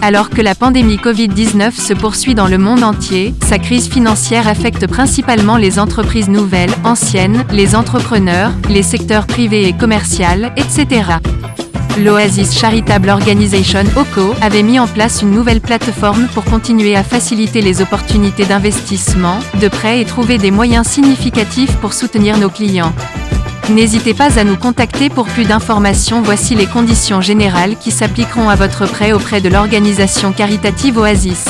Alors que la pandémie Covid-19 se poursuit dans le monde entier, sa crise financière affecte principalement les entreprises nouvelles, anciennes, les entrepreneurs, les secteurs privés et commercial, etc. L'Oasis Charitable Organization (OCO) avait mis en place une nouvelle plateforme pour continuer à faciliter les opportunités d'investissement, de prêts et trouver des moyens significatifs pour soutenir nos clients. N'hésitez pas à nous contacter pour plus d'informations. Voici les conditions générales qui s'appliqueront à votre prêt auprès de l'organisation caritative Oasis.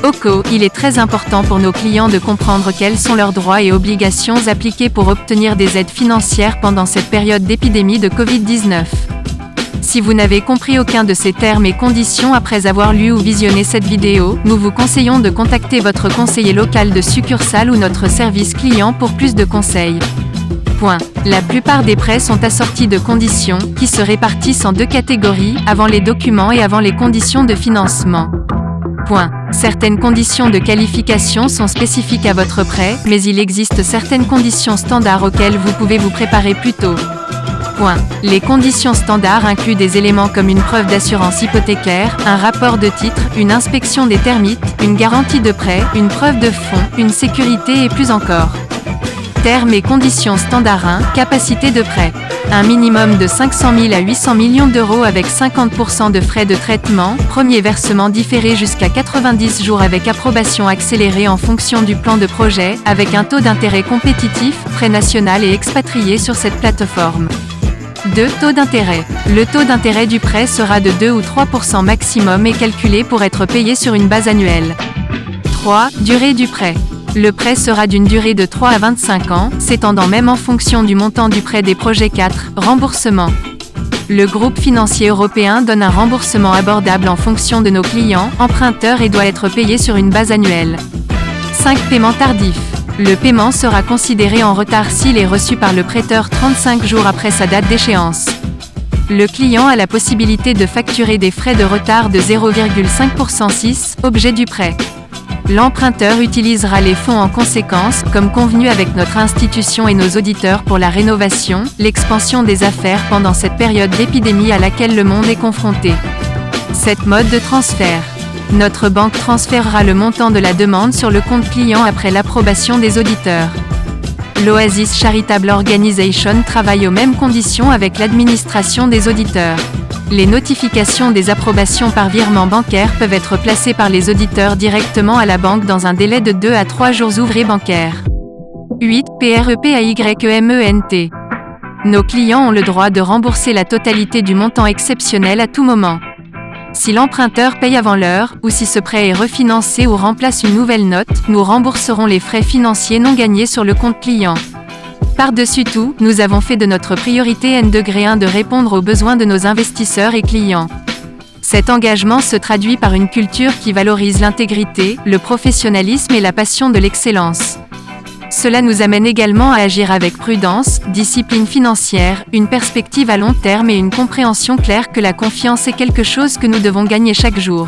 OCO, il est très important pour nos clients de comprendre quels sont leurs droits et obligations appliqués pour obtenir des aides financières pendant cette période d'épidémie de Covid-19. Si vous n'avez compris aucun de ces termes et conditions après avoir lu ou visionné cette vidéo, nous vous conseillons de contacter votre conseiller local de succursale ou notre service client pour plus de conseils. La plupart des prêts sont assortis de conditions, qui se répartissent en deux catégories, avant les documents et avant les conditions de financement. Certaines conditions de qualification sont spécifiques à votre prêt, mais il existe certaines conditions standards auxquelles vous pouvez vous préparer plus tôt. Les conditions standards incluent des éléments comme une preuve d'assurance hypothécaire, un rapport de titre, une inspection des termites, une garantie de prêt, une preuve de fonds, une sécurité et plus encore. Termes et conditions standard 1, capacité de prêt. Un minimum de 500 000 à 800 millions d'euros avec 50% de frais de traitement, premier versement différé jusqu'à 90 jours avec approbation accélérée en fonction du plan de projet, avec un taux d'intérêt compétitif, prêt national et expatrié sur cette plateforme. 2. Taux d'intérêt. Le taux d'intérêt du prêt sera de 2 ou 3% maximum et calculé pour être payé sur une base annuelle. 3. Durée du prêt. Le prêt sera d'une durée de 3 à 25 ans, s'étendant même en fonction du montant du prêt des projets 4. Remboursement. Le groupe financier européen donne un remboursement abordable en fonction de nos clients, emprunteurs et doit être payé sur une base annuelle. 5. Paiement tardif. Le paiement sera considéré en retard s'il est reçu par le prêteur 35 jours après sa date d'échéance. Le client a la possibilité de facturer des frais de retard de 0,5% 6, objet du prêt. L'emprunteur utilisera les fonds en conséquence, comme convenu avec notre institution et nos auditeurs pour la rénovation, l'expansion des affaires pendant cette période d'épidémie à laquelle le monde est confronté. 7. Mode de transfert. Notre banque transférera le montant de la demande sur le compte client après l'approbation des auditeurs. L'Oasis Charitable Organization travaille aux mêmes conditions avec l'administration des auditeurs. Les notifications des approbations par virement bancaire peuvent être placées par les auditeurs directement à la banque dans un délai de 2 à 3 jours ouvrés bancaires. 8. PREPAYMENT. Nos clients ont le droit de rembourser la totalité du montant exceptionnel à tout moment. Si l'emprunteur paye avant l'heure, ou si ce prêt est refinancé ou remplace une nouvelle note, nous rembourserons les frais financiers non gagnés sur le compte client. Par-dessus tout, nous avons fait de notre priorité N-1 de répondre aux besoins de nos investisseurs et clients. Cet engagement se traduit par une culture qui valorise l'intégrité, le professionnalisme et la passion de l'excellence. Cela nous amène également à agir avec prudence, discipline financière, une perspective à long terme et une compréhension claire que la confiance est quelque chose que nous devons gagner chaque jour.